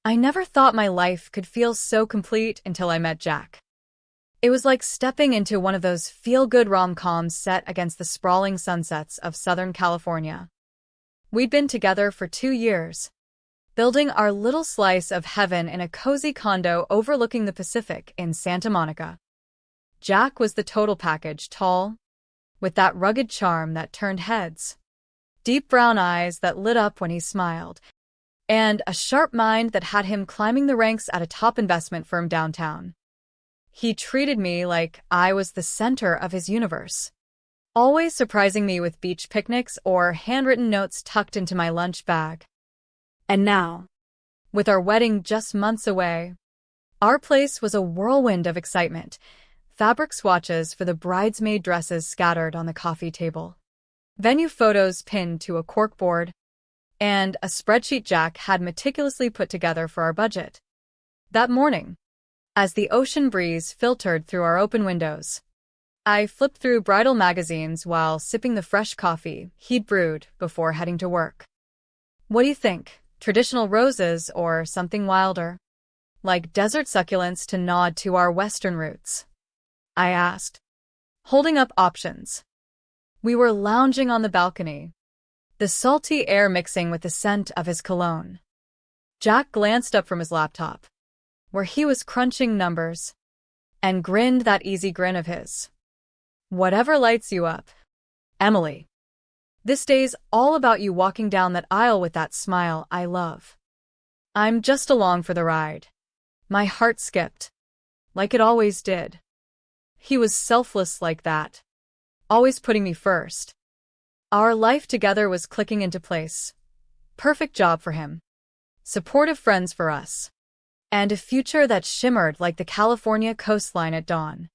I never thought my life could feel so complete until I met Jack. It was like stepping into one of those feel-good rom-coms set against the sprawling sunsets of Southern California. We'd been together for 2 years, building our little slice of heaven in a cozy condo overlooking the Pacific in Santa Monica. Jack was the total package, tall, with that rugged charm that turned heads, deep brown eyes that lit up when he smiled, and a sharp mind that had him climbing the ranks at a top investment firm downtown. He treated me like I was the center of his universe, always surprising me with beach picnics or handwritten notes tucked into my lunch bag. And now, with our wedding just months away, our place was a whirlwind of excitement, fabric swatches for the bridesmaid dresses scattered on the coffee table, venue photos pinned to a corkboard, and a spreadsheet Jack had meticulously put together for our budget. That morning, as the ocean breeze filtered through our open windows, I flipped through bridal magazines while sipping the fresh coffee he'd brewed before heading to work. What do you think? Traditional roses or something wilder, like desert succulents to nod to our Western roots? I asked, holding up options. We were lounging on the balcony, the salty air mixing with the scent of his cologne. Jack glanced up from his laptop, where he was crunching numbers, and grinned that easy grin of his. Whatever lights you up, Emily. This day's all about you walking down that aisle with that smile I love. I'm just along for the ride. My heart skipped, like it always did. He was selfless like that, always putting me first. Our life together was clicking into place. Perfect job for him. Supportive friends for us. And a future that shimmered like the California coastline at dawn.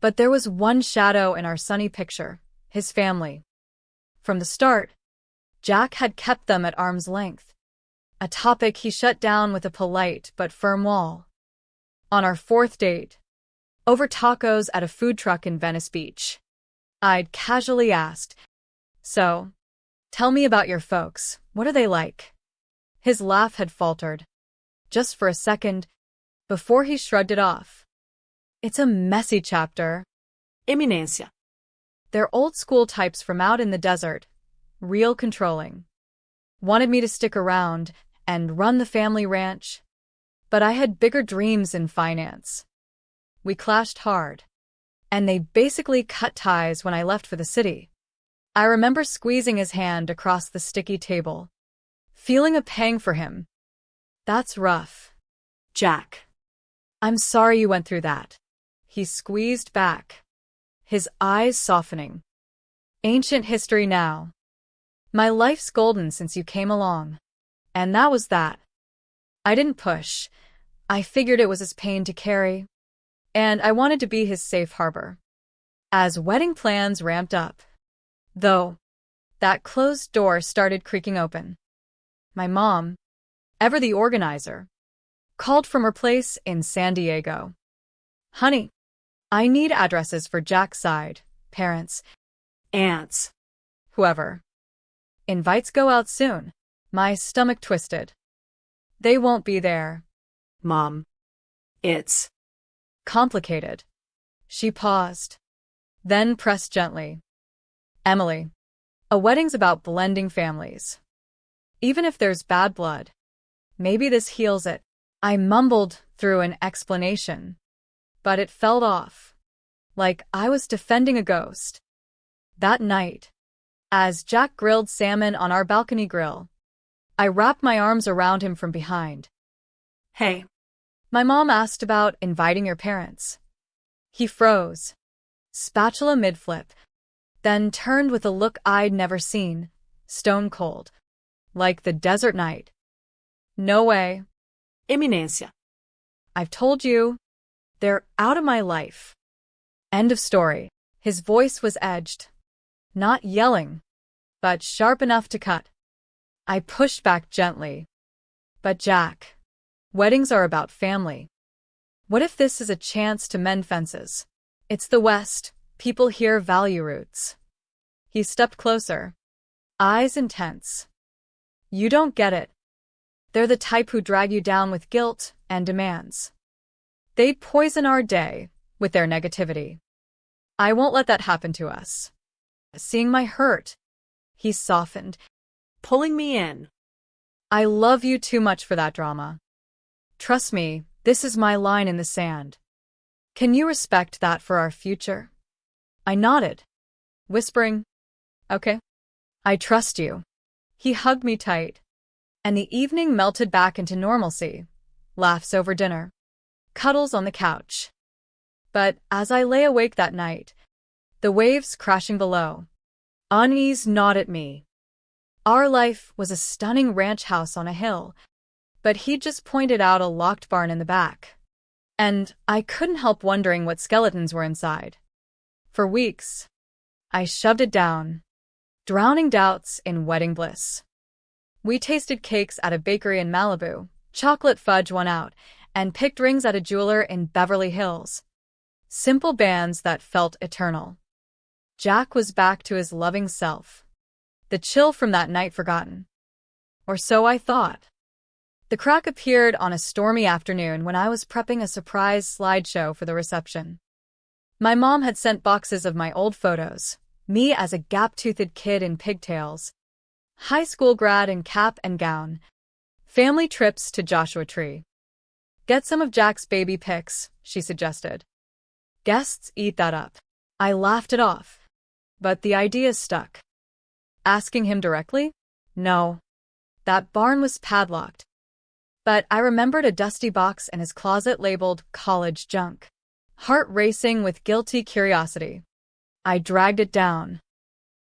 But there was one shadow in our sunny picture, his family. From the start, Jack had kept them at arm's length, a topic he shut down with a polite but firm wall. On our fourth date, over tacos at a food truck in Venice Beach, I'd casually asked, "So, tell me about your folks, what are they like?" His laugh had faltered, just for a second, before he shrugged it off. "It's a messy chapter, Eminencia. They're old-school types from out in the desert, real controlling. Wanted me to stick around and run the family ranch, but I had bigger dreams in finance. We clashed hard, and they basically cut ties when I left for the city." I remember squeezing his hand across the sticky table, feeling a pang for him. "That's rough, Jack. I'm sorry you went through that." He squeezed back, his eyes softening. "Ancient history now. My life's golden since you came along. And that was that." I didn't push. I figured it was his pain to carry, and I wanted to be his safe harbor. As wedding plans ramped up, though, that closed door started creaking open. My mom, ever the organizer, called from her place in San Diego. "Honey, I need addresses for Jack's side, parents, aunts, whoever. Invites go out soon." My stomach twisted. "They won't be there, Mom. It's complicated." She paused, then pressed gently. "Emily, a wedding's about blending families. Even if there's bad blood, maybe this heals it." I mumbled through an explanation, but it felt off, like I was defending a ghost. That night, as Jack grilled salmon on our balcony grill, I wrapped my arms around him from behind. "Hey, my mom asked about inviting your parents." He froze, spatula mid-flip, then turned with a look I'd never seen, stone cold, like the desert night. "No way, Eminencia. I've told you, they're out of my life. End of story." His voice was edged, not yelling, but sharp enough to cut. I pushed back gently. "But Jack, weddings are about family. What if this is a chance to mend fences? It's the West. People here value roots." He stepped closer, eyes intense. "You don't get it. They're the type who drag you down with guilt and demands. They poison our day with their negativity. I won't let that happen to us. Seeing my hurt, he softened, pulling me in. I love you too much for that drama. Trust me, this is my line in the sand. Can you respect that for our future? I nodded, whispering, okay. I trust you. He hugged me tight, and the evening melted back into normalcy. Laughs over dinner, cuddles on the couch. But as I lay awake that night, the waves crashing below, unease gnawed at me. Our life was a stunning ranch house on a hill, but he'd just pointed out a locked barn in the back. And I couldn't help wondering what skeletons were inside. For weeks, I shoved it down, drowning doubts in wedding bliss. We tasted cakes at a bakery in Malibu, chocolate fudge won out, and picked rings at a jeweler in Beverly Hills. Simple bands that felt eternal. Jack was back to his loving self. The chill from that night forgotten. Or so I thought. The crack appeared on a stormy afternoon when I was prepping a surprise slideshow for the reception. My mom had sent boxes of my old photos, me as a gap-toothed kid in pigtails, high school grad in cap and gown, family trips to Joshua Tree. Get some of Jack's baby pics, she suggested. Guests eat that up. I laughed it off, but the idea stuck. Asking him directly? No. That barn was padlocked. But I remembered a dusty box in his closet labeled college junk. Heart racing with guilty curiosity. I dragged it down.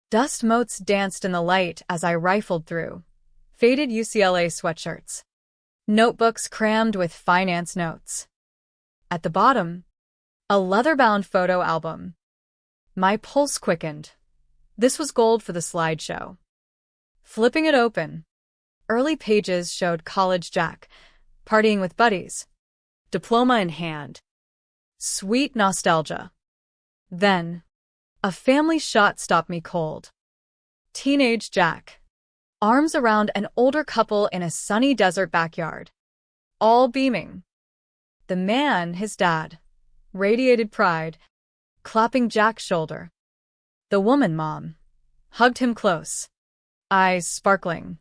Dust motes danced in the light as I rifled through. Faded UCLA sweatshirts. Notebooks crammed with finance notes. At the bottom, a leather-bound photo album. My pulse quickened. This was gold for the slideshow. Flipping it open, early pages showed college Jack, partying with buddies, diploma in hand. Sweet nostalgia. Then, a family shot stopped me cold. Teenage Jack, arms around an older couple in a sunny desert backyard, all beaming. The man, his dad, radiated pride, clapping Jack's shoulder. The woman, mom, hugged him close, eyes sparkling.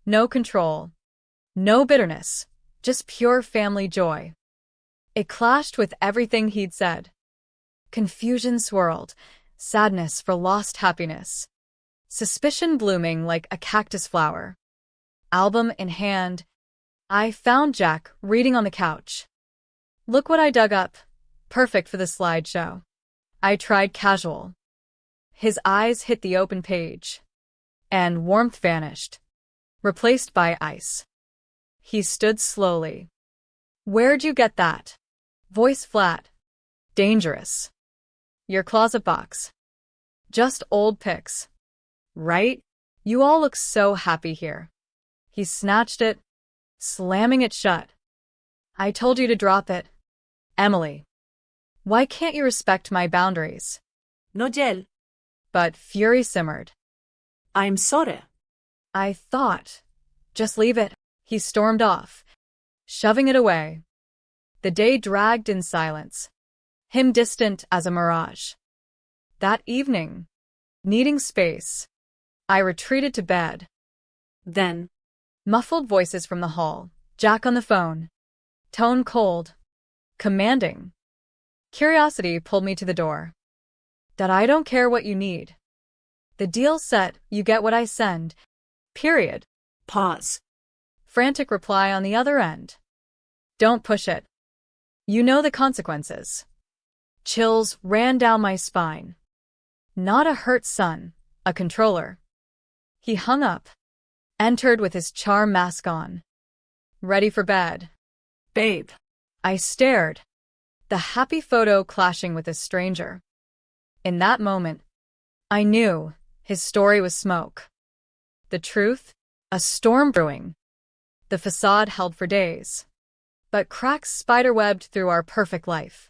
No control, no bitterness, just pure family joy. It clashed with everything he'd said. Confusion swirled, sadness for lost happiness. Suspicion blooming like a cactus flower. Album in hand, I found Jack reading on the couch. Look what I dug up. Perfect for the slideshow. I tried casual. His eyes hit the open page, and warmth vanished, replaced by ice. He stood slowly. Where'd you get that? Voice flat. Dangerous. Your closet box. Just old pics. Right? You all look so happy here. He snatched it, slamming it shut. I told you to drop it. Emily. Why can't you respect my boundaries? No, Jel. But fury simmered. I'm sorry. I thought. Just leave it. He stormed off, shoving it away. The day dragged in silence, him distant as a mirage. That evening, needing space, I retreated to bed. Then, muffled voices from the hall, Jack on the phone, tone cold, commanding. Curiosity pulled me to the door. That I don't care what you need. The deal's set, you get what I send. Period. Pause. Frantic reply on the other end. Don't push it. You know the consequences. Chills ran down my spine. Not a hurt son, a controller. He hung up, entered with his charm mask on. Ready for bed. Babe. I stared, the happy photo clashing with a stranger. In that moment, I knew his story was smoke. The truth, a storm brewing. The facade held for days, but cracks spiderwebbed through our perfect life.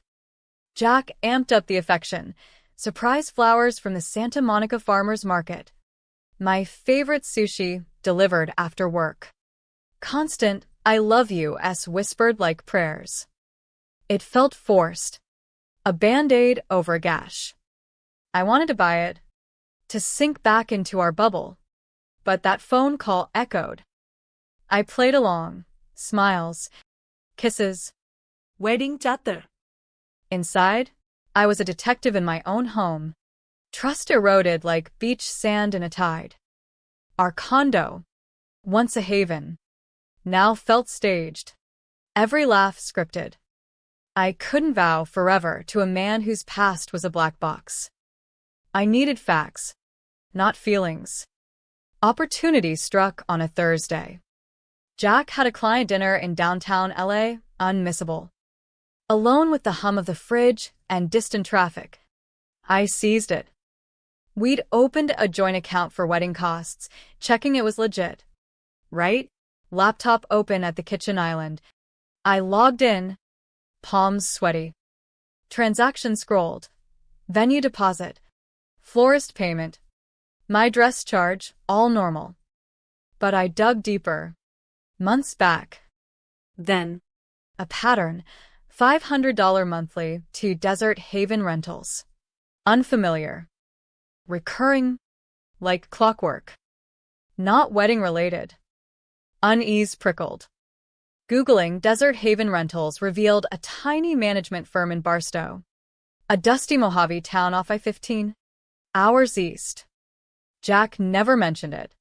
Jack amped up the affection, surprise flowers from the Santa Monica Farmers Market. My favorite sushi delivered after work. Constant, I love you," whispered like prayers. It felt forced. A band-aid over a gash. I wanted to buy it, to sink back into our bubble. But that phone call echoed. I played along. Smiles. Kisses. Wedding chatter. Inside, I was a detective in my own home. Trust eroded like beach sand in a tide. Our condo, once a haven, now felt staged. Every laugh scripted. I couldn't vow forever to a man whose past was a black box. I needed facts, not feelings. Opportunity struck on a Thursday. Jack had a client dinner in downtown LA, unmissable. Alone with the hum of the fridge and distant traffic. I seized it. We'd opened a joint account for wedding costs, checking it was legit. Right? Laptop open at the kitchen island. I logged in, palms sweaty. Transaction scrolled. Venue deposit. Florist payment. My dress charge, all normal. But I dug deeper. Months back. Then, A pattern. $500 monthly to Desert Haven Rentals. Unfamiliar. Recurring. Like clockwork. Not wedding related. Unease prickled. Googling Desert Haven Rentals revealed a tiny management firm in Barstow. A dusty Mojave town off I-15. Hours east. Jack never mentioned it.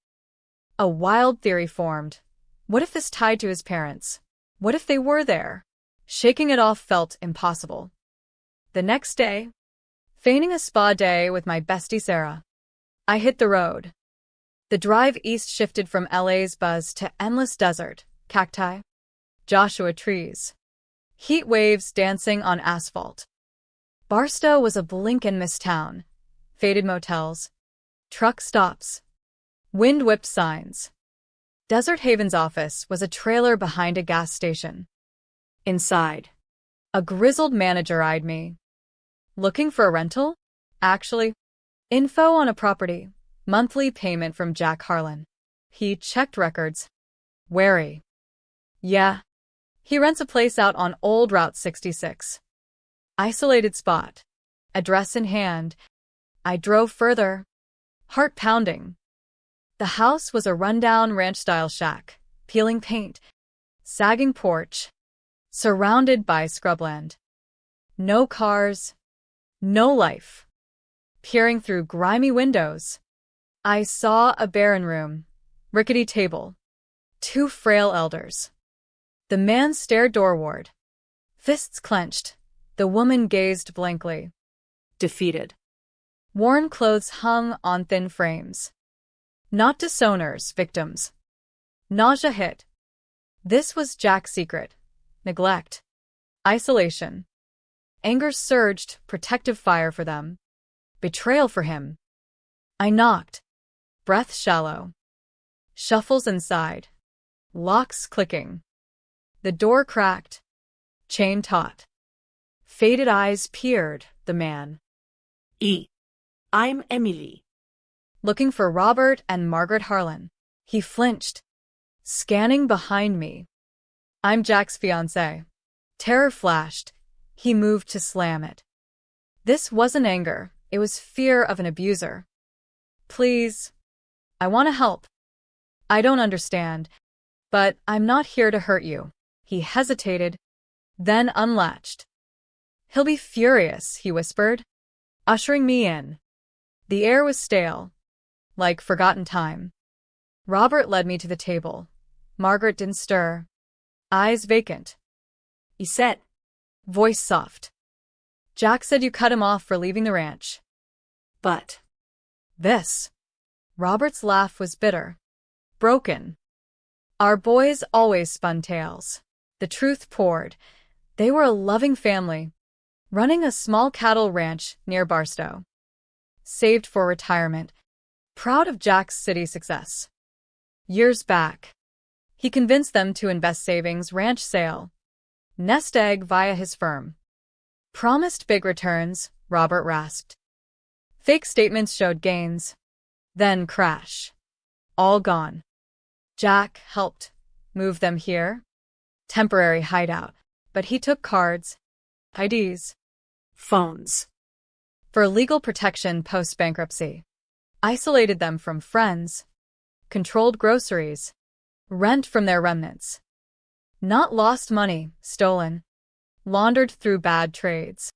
A wild theory formed. What if this tied to his parents? What if they were there? Shaking it off felt impossible. The next day, feigning a spa day with my bestie Sarah, I hit the road. The drive east shifted from LA's buzz to endless desert, cacti, Joshua trees, heat waves dancing on asphalt. Barstow was a blink-and-miss town. Faded motels, truck stops, wind-whipped signs. Desert Haven's office was a trailer behind a gas station. Inside, a grizzled manager eyed me. Looking for a rental? Actually, info on a property, monthly payment from Jack Harlan. He checked records. Wary. Yeah, he rents a place out on Old Route 66. Isolated spot. Address in hand. I drove further. Heart pounding. The house was a rundown ranch-style shack, peeling paint, sagging porch, surrounded by scrubland. No cars, no life. Peering through grimy windows, I saw a barren room, rickety table, two frail elders. The man stared doorward, fists clenched. The woman gazed blankly. defeated. Worn clothes hung on thin frames. Not disowners, victims. Nausea hit. This was Jack's secret. Neglect. Isolation. Anger surged, protective fire for them. Betrayal for him. I knocked. Breath shallow. Shuffles inside. Locks clicking. The door cracked. Chain taut. Faded eyes peered, the man. I'm Emily. Looking for Robert and Margaret Harlan. He flinched, scanning behind me. I'm Jack's fiancé. Terror flashed. He moved to slam it. This wasn't anger. It was fear of an abuser. Please. I want to help. I don't understand. But I'm not here to hurt you. He hesitated, then unlatched. He'll be furious, he whispered, ushering me in. The air was stale, like forgotten time. Robert led me to the table. Margaret didn't stir. Eyes vacant. Iset. Voice soft. Jack said you cut him off for leaving the ranch. But. This. Robert's laugh was bitter. Broken. Our boys always spun tales. The truth poured. They were a loving family, running a small cattle ranch near Barstow. Saved for retirement. Proud of Jack's city success. Years back, he convinced them to invest savings ranch sale. Nest egg via his firm. Promised big returns, Robert rasped. Fake statements showed gains. Then crash. All gone. Jack helped. Move them here? Temporary hideout. But he took cards, IDs, Phones. for legal protection post-bankruptcy. Isolated them from friends, controlled groceries, rent from their remnants. Not lost money, stolen, laundered through bad trades.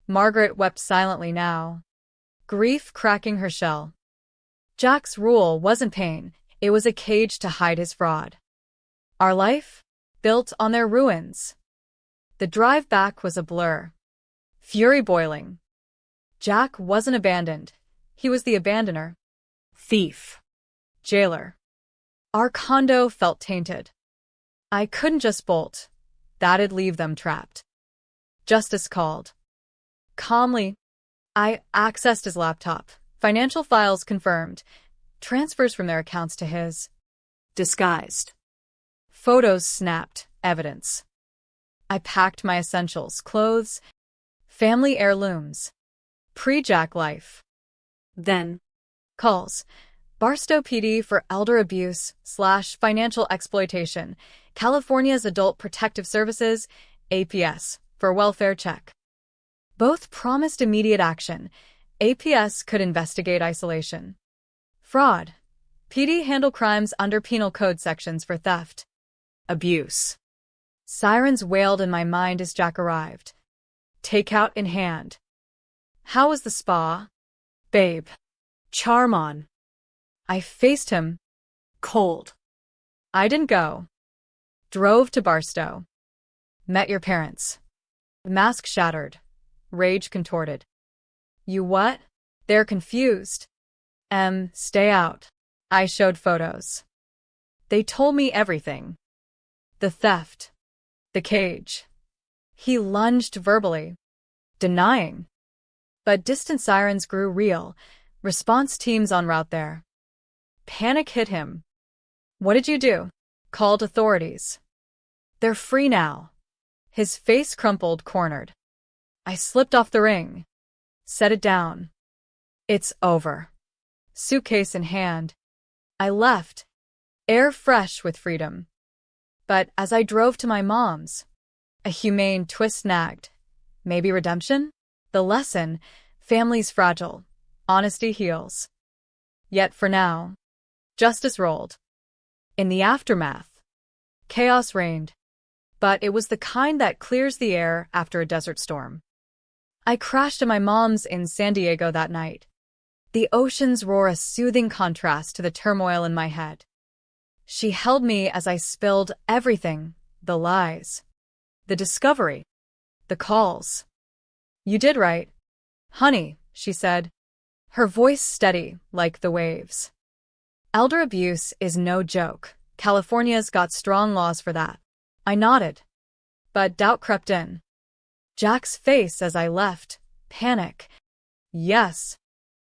Margaret wept silently now, grief cracking her shell. Jack's rule wasn't pain, it was a cage to hide his fraud. Our life? Built on their ruins. The drive back was a blur. Fury boiling. Jack wasn't abandoned. He was the abandoner. Thief. Jailer. Our condo felt tainted. I couldn't just bolt. That'd leave them trapped. Justice called. Calmly, I accessed his laptop. Financial files confirmed. Transfers from their accounts to his. Disguised. Photos snapped. Evidence. I packed my essentials, clothes, family heirlooms. Pre-Jack life. Then. Calls. Barstow PD for elder abuse/financial exploitation. California's Adult Protective Services, APS, for welfare check. Both promised immediate action. APS could investigate isolation. Fraud. PD handle crimes under penal code sections for theft. Abuse. Sirens wailed in my mind as Jack arrived. Takeout in hand. How was the spa? Babe. Charm on. I faced him. Cold. I didn't go. Drove to Barstow. Met your parents. Mask shattered. Rage contorted. You what? They're confused. Stay out. I showed photos. They told me everything. The theft. The cage. He lunged verbally, denying. But distant sirens grew real. Response teams en route there. Panic hit him. What did you do? Called authorities. They're free now. His face crumpled, cornered. I slipped off the ring. Set it down. It's over. Suitcase in hand. I left. Air fresh with freedom. But as I drove to my mom's, a humane twist nagged. Maybe redemption? The lesson, family's fragile. Honesty heals. Yet for now, justice rolled. In the aftermath, chaos reigned. But it was the kind that clears the air after a desert storm. I crashed at my mom's in San Diego that night. The ocean's roar a soothing contrast to the turmoil in my head. She held me as I spilled everything, the lies, the discovery, the calls. You did right, honey, she said, her voice steady like the waves. Elder abuse is no joke. California's got strong laws for that. I nodded. But doubt crept in. Jack's face as I left, panic. Yes.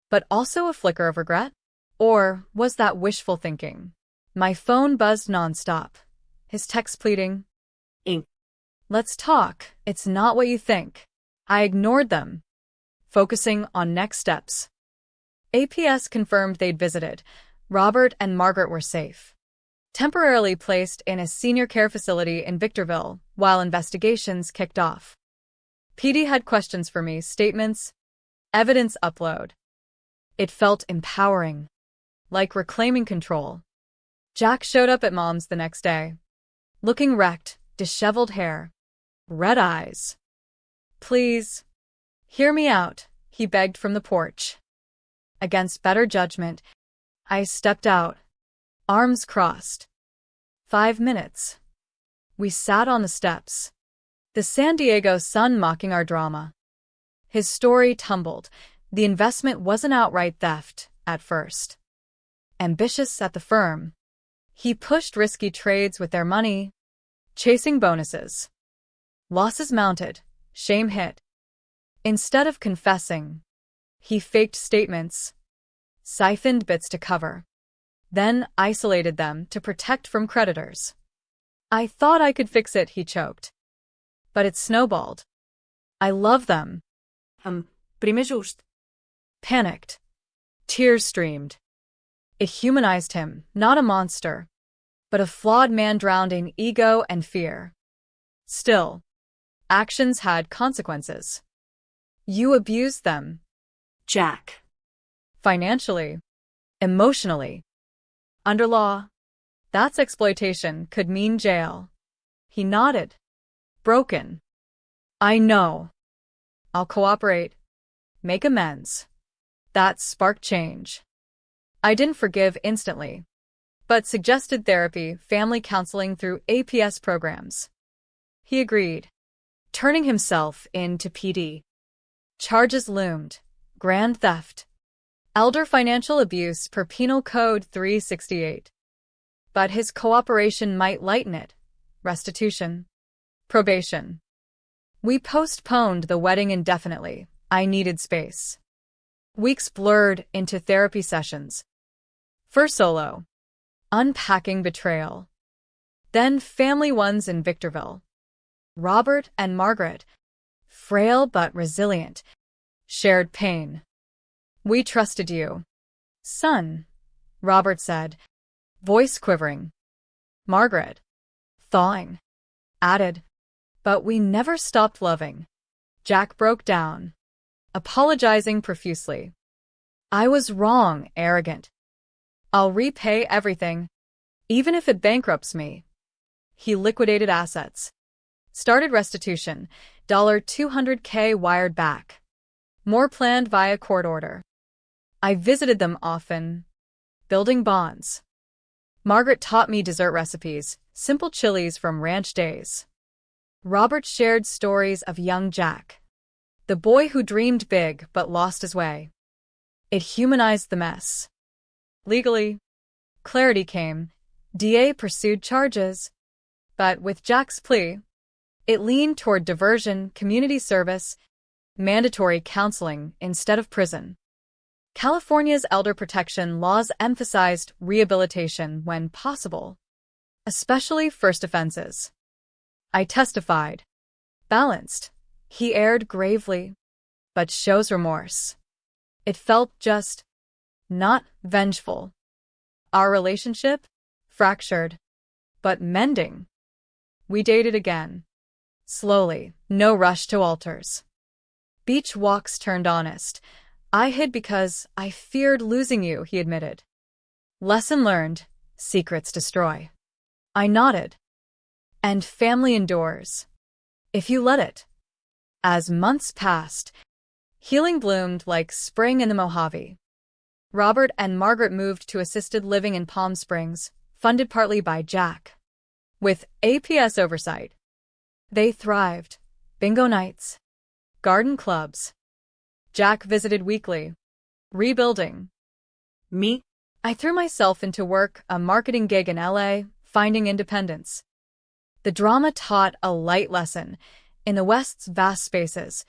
But also a flicker of regret? Or was that wishful thinking? My phone buzzed nonstop. His text pleading. Ink. Let's talk. It's not what you think. I ignored them, focusing on next steps. APS confirmed they'd visited. Robert and Margaret were safe. Temporarily placed in a senior care facility in Victorville while investigations kicked off. PD had questions for me, statements, evidence upload. It felt empowering, like reclaiming control. Jack showed up at Mom's the next day, looking wrecked, disheveled hair, red eyes. Please, hear me out, he begged from the porch. Against better judgment, I stepped out, arms crossed. 5 minutes. We sat on the steps, the San Diego sun mocking our drama. His story tumbled. The investment wasn't outright theft at first. Ambitious at the firm, he pushed risky trades with their money, chasing bonuses. Losses mounted, shame hit. Instead of confessing, he faked statements, siphoned bits to cover, then isolated them to protect from creditors. I thought I could fix it, he choked. But it snowballed. I love them. Primer just. Panicked. Tears streamed. It humanized him, not a monster. but a flawed man drowned in ego and fear. Still, actions had consequences. You abused them. Jack. Financially, emotionally. Under law, that's exploitation, could mean jail. He nodded. Broken. I know. I'll cooperate. Make amends. That sparked change. I didn't forgive instantly, but suggested therapy, family counseling through APS programs. He agreed, turning himself in to PD. Charges loomed: grand theft, elder financial abuse per Penal Code 368. But his cooperation might lighten it: restitution, probation. We postponed the wedding indefinitely. I needed space. Weeks blurred into therapy sessions. First solo, unpacking betrayal. Then family ones in Victorville. Robert and Margaret, frail but resilient, shared pain. We trusted you, son, Robert said, voice quivering. Margaret, thawing, added, but we never stopped loving. Jack broke down, apologizing profusely. I was wrong, arrogant. I'll repay everything, even if it bankrupts me. He liquidated assets. Started restitution, $200K wired back. More planned via court order. I visited them often, building bonds. Margaret taught me dessert recipes, simple chilies from ranch days. Robert shared stories of young Jack, the boy who dreamed big but lost his way. It humanized the mess. Legally, clarity came. DA pursued charges. But with Jack's plea, it leaned toward diversion, community service, mandatory counseling instead of prison. California's elder protection laws emphasized rehabilitation when possible, especially first offenses. I testified. Balanced. He erred gravely, but shows remorse. It felt just, not vengeful. Our relationship? Fractured, but mending. We dated again. Slowly, no rush to altars. Beach walks turned honest. I hid because I feared losing you, he admitted. Lesson learned, secrets destroy. I nodded. And family endures, if you let it. As months passed, healing bloomed like spring in the Mojave. Robert and Margaret moved to assisted living in Palm Springs, funded partly by Jack. With APS oversight, they thrived. Bingo nights, garden clubs. Jack visited weekly, rebuilding. Me? I threw myself into work, a marketing gig in LA, finding independence. The drama taught a light lesson. In the West's vast spaces,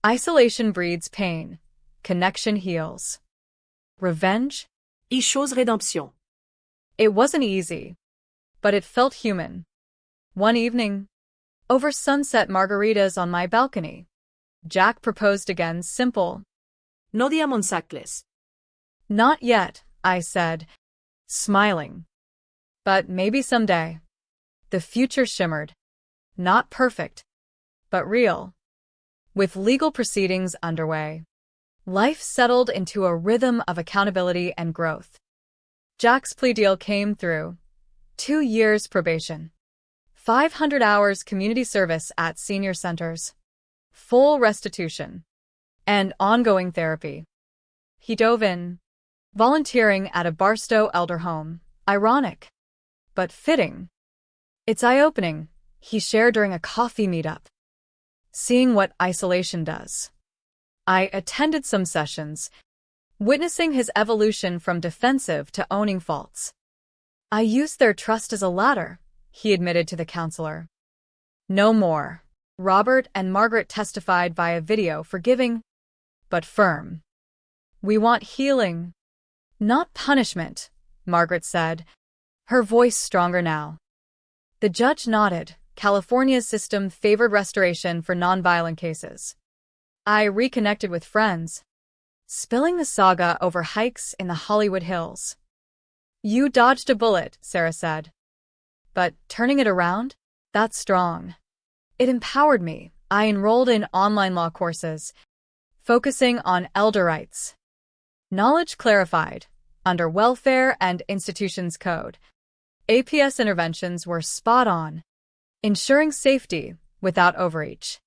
isolation breeds pain, connection heals. Revenge? E chose rédemption. It wasn't easy, but it felt human. One evening, over sunset margaritas on my balcony, Jack proposed again, simple. No diamonsacles. Not yet, I said, smiling. But maybe someday. The future shimmered. Not perfect, but real. With legal proceedings underway, life settled into a rhythm of accountability and growth. Jack's plea deal came through. 2 years probation. 500 hours community service at senior centers. Full restitution. And ongoing therapy. He dove in, volunteering at a Barstow elder home. Ironic, but fitting. It's eye-opening, he shared during a coffee meetup. Seeing what isolation does. I attended some sessions, witnessing his evolution from defensive to owning faults. I used their trust as a ladder, he admitted to the counselor. No more. Robert and Margaret testified via video, forgiving, but firm. We want healing, not punishment, Margaret said, her voice stronger now. The judge nodded. California's system favored restoration for nonviolent cases. I reconnected with friends, spilling the saga over hikes in the Hollywood Hills. You dodged a bullet, Sarah said. But turning it around? That's strong. It empowered me. I enrolled in online law courses, focusing on elder rights. Knowledge clarified, under Welfare and Institutions Code. APS interventions were spot on, ensuring safety without overreach.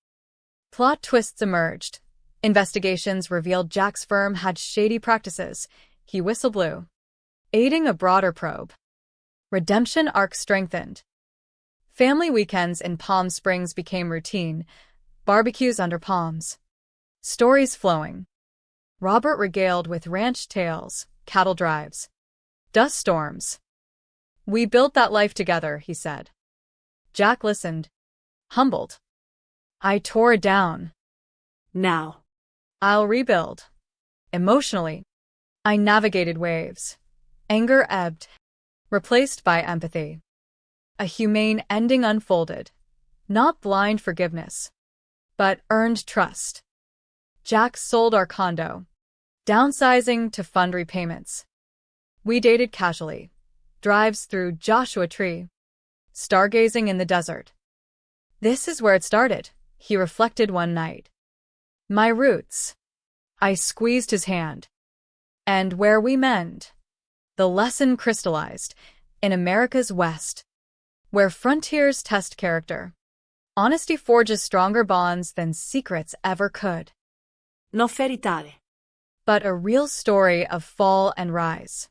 Plot twists emerged. Investigations revealed Jack's firm had shady practices. He whistleblew, aiding a broader probe. Redemption arc strengthened. Family weekends in Palm Springs became routine, barbecues under palms. Stories flowing. Robert regaled with ranch tales, cattle drives, dust storms. "We built that life together," he said. Jack listened, humbled. "I tore it down. Now, I'll rebuild." Emotionally, I navigated waves. Anger ebbed, replaced by empathy. A humane ending unfolded. Not blind forgiveness, but earned trust. Jack sold our condo, downsizing to fund repayments. We dated casually, drives through Joshua Tree, stargazing in the desert. "This is where it started," he reflected one night. "My roots." I squeezed his hand. "And where we mend." The lesson crystallized. In America's West, where frontiers test character, honesty forges stronger bonds than secrets ever could. non feritare. But a real story of fall and rise.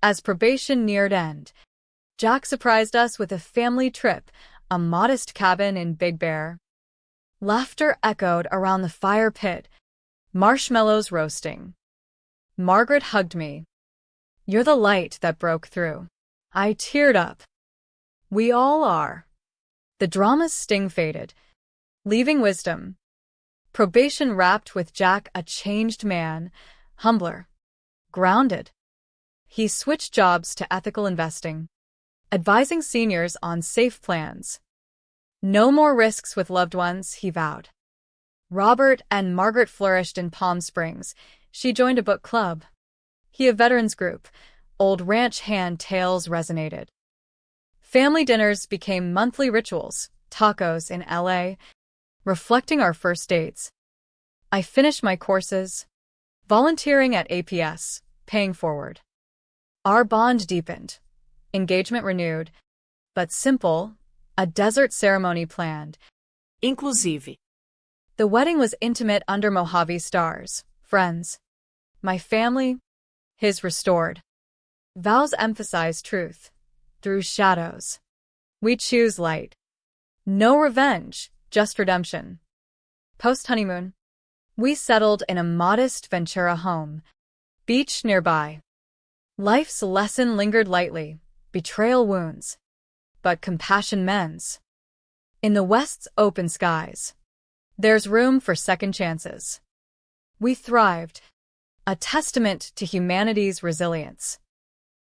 As probation neared end, Jack surprised us with a family trip, a modest cabin in Big Bear. Laughter echoed around the fire pit, marshmallows roasting. Margaret hugged me. "You're the light that broke through." I teared up. We all are. The drama's sting faded, leaving wisdom. Probation wrapped with Jack, a changed man, humbler, grounded. He switched jobs to ethical investing, advising seniors on safe plans. No more risks with loved ones, he vowed. Robert and Margaret flourished in Palm Springs. She joined a book club. He a veterans group. Old ranch hand tales resonated. Family dinners became monthly rituals, tacos in LA, reflecting our first dates. I finished my courses, volunteering at APS, paying forward. Our bond deepened, engagement renewed, but simple, a desert ceremony planned. Inclusive. The wedding was intimate under Mojave stars, friends. My family, his restored. Vows emphasize truth, through shadows. We choose light. No revenge, just redemption. Post-honeymoon, we settled in a modest Ventura home, beach nearby. Life's lesson lingered lightly, betrayal wounds, but compassion mends. In the West's open skies, there's room for second chances. We thrived, a testament to humanity's resilience.